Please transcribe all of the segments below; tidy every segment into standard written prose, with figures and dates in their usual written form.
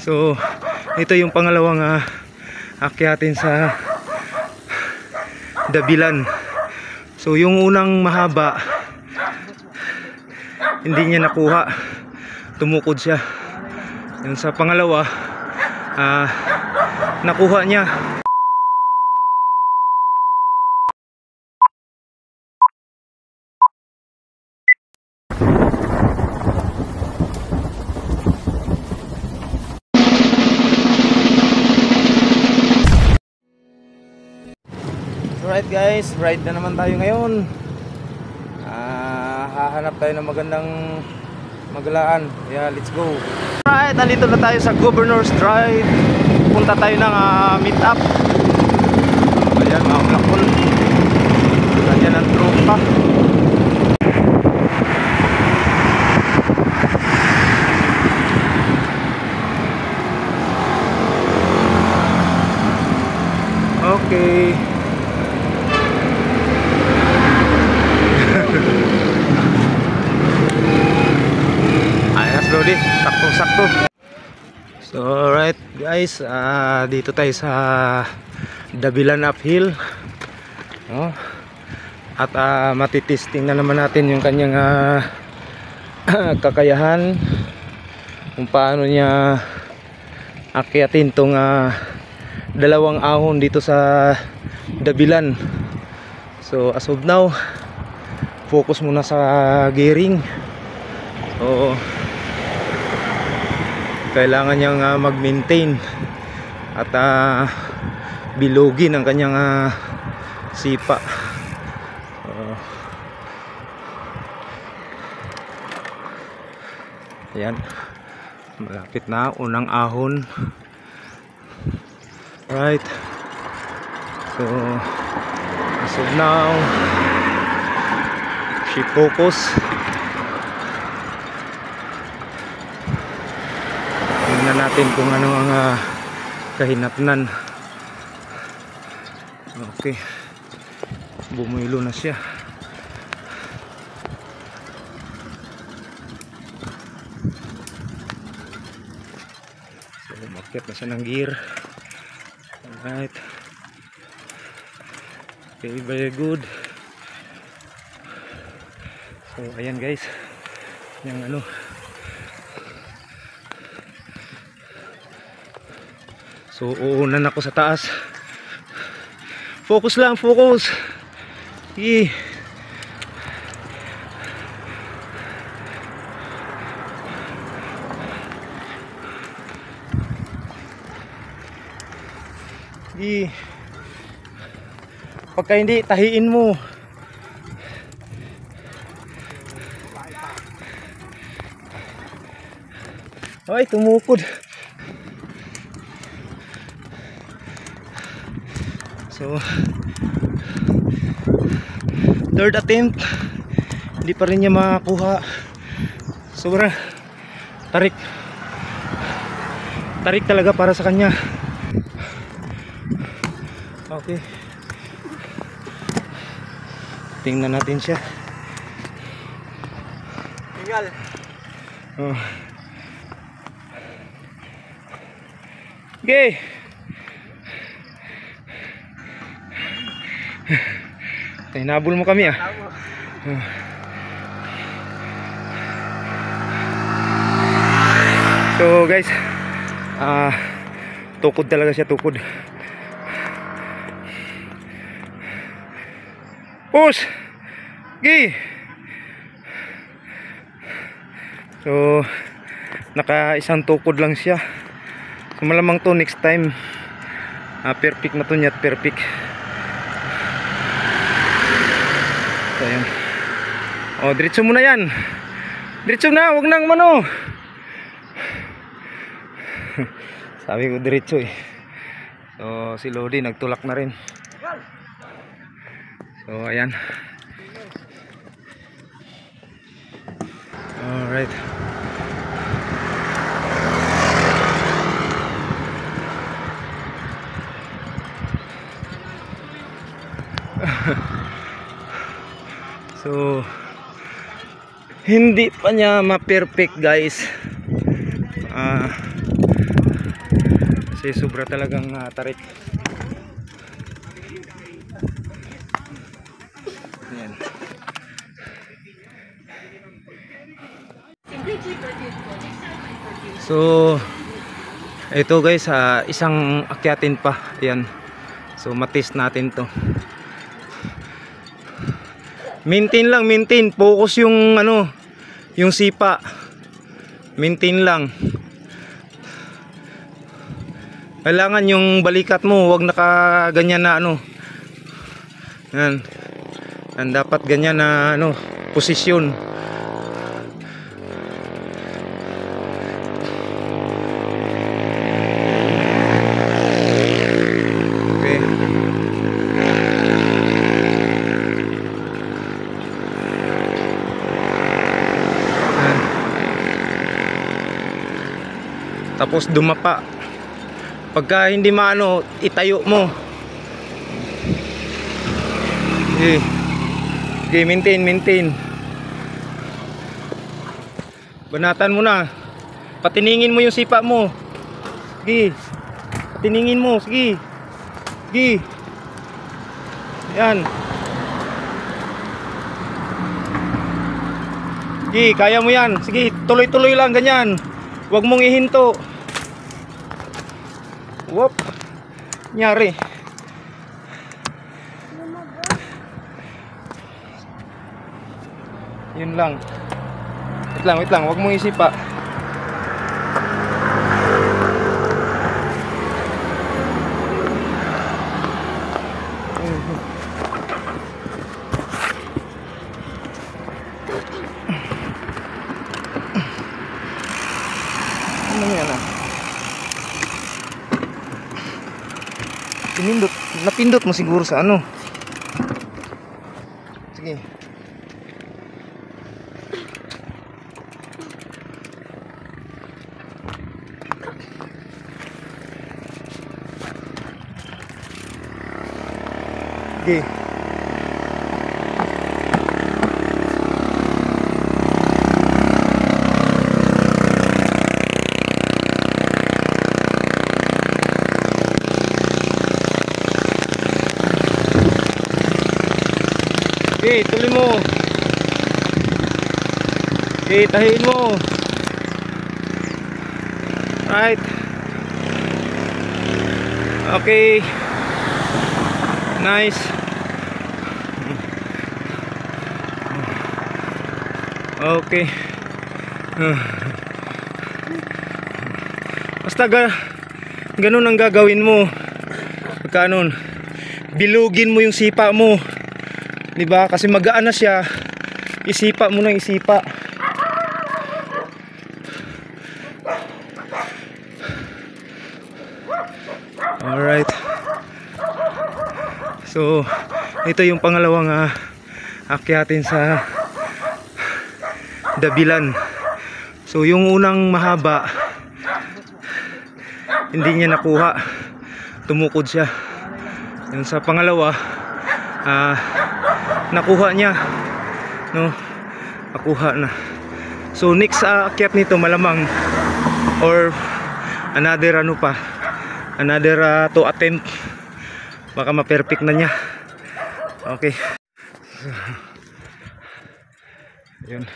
So ito yung pangalawang akyatin sa Dabilan. So yung unang mahaba hindi niya nakuha, tumukod siya. Yung sa pangalawa nakuha niya. Alright guys, ride na naman tayo ngayon. Hahanap tayo ng magandang magalaan. Yeah, let's go. Alright, nandito na tayo sa Governor's Drive. Punta tayo ng meet up. Ayan, mga plakon. Ayan ang tropa. Okay. Ayos Lodi, sakto-sakto. So alright guys, dito tayo sa Dabilan Uphill. At matitesting na naman natin yung kanyang kakayahan, kung paano niya akyatin tong dalawang ahon dito sa Dabilan. So as of now, focus muna sa gearing. So kailangan niyang mag-maintain at bilogin ang kanyang sipa. Ayan, malapit na unang ahon. Right. So as of now, she focus. Tingnan natin kung ano ang kahinatnan. Okay, bumilo na siya. So umakyat na siya ng gear. Alright. Okay, very good. So ayan guys, yung ano, so uunan ako sa taas. Focus lang, focus. Pagka hindi, tahiin mo. Ay, tumukod. So third attempt, hindi pa rin niya makakuha. Sobra tarik talaga para sa kanya. Okay, tingnan natin siya. Tinggal. Okay. Hinabol mo kami So guys, tukod talaga siya, tukod. Push. Okay. So naka isang tukod lang siya. So malamang to next time perfect na to niya, perfect. So ayan. Oh, diretso mo na yan. Diretso na, wag nang mano. Sabi ko diretso eh. So si Lodi nagtulak na rin. So ayan. Alright. So hindi pa niya ma-perfect guys. Kasi sobra talagang tarik. Ayan. So ito guys, isang akyatin pa. Ayan. So matest natin to. Maintain lang, maintain. Focus yung ano, yung sipa. Maintain lang. Kailangan yung balikat mo wag nakaganyan na ano. Yan. Yan dapat ganyan na ano, posisyon. Okay. Yan. Tapos dumapa. Pagka hindi maano, itayo mo. Okay. Okay, maintain. Banatan mo na. Patiningin mo yung sipa mo. Sige. Patiningin mo, sige. Sige. Yan. Sige, kaya mo yan. Sige, tuloy-tuloy lang ganyan. Huwag mong ihinto. Whoop. Nyari. Yun lang. Wait lang. Huwag mong isipa. Ano yan Napindot mo siguro sa ano. Sige. Sige. Okay, tuloy mo. Okay, tahiin mo. Right. Okay. Nice. Okay. Basta ganun ang gagawin mo. Pagkanon, bilugin mo yung sipa mo. Diba? Kasi magaan na siya. Isipa mo ng isipa. Alright. So, ito yung pangalawang akyatin sa Dabilan. So, yung unang mahaba, hindi niya nakuha. Tumukod siya. Yung sa pangalawa, nakuha niya, no? Nakuha na. So next akyat nito malamang or another ano pa, another to attempt, baka ma-perfect na niya. Okay. Yun.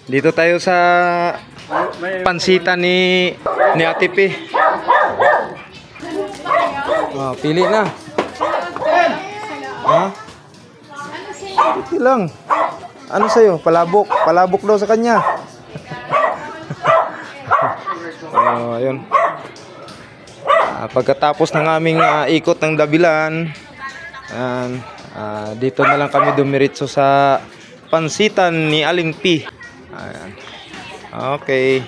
Dito tayo sa pansitan ni Ate P. Oh, pili na. Ha? Pili lang. Ano sa'yo? Palabok. Palabok daw sa kanya. Ayun. Pagkatapos ng aming ikot ng Dabilan, dito na lang kami dumiretso sa pansitan ni Aling P. Ayan. Okay.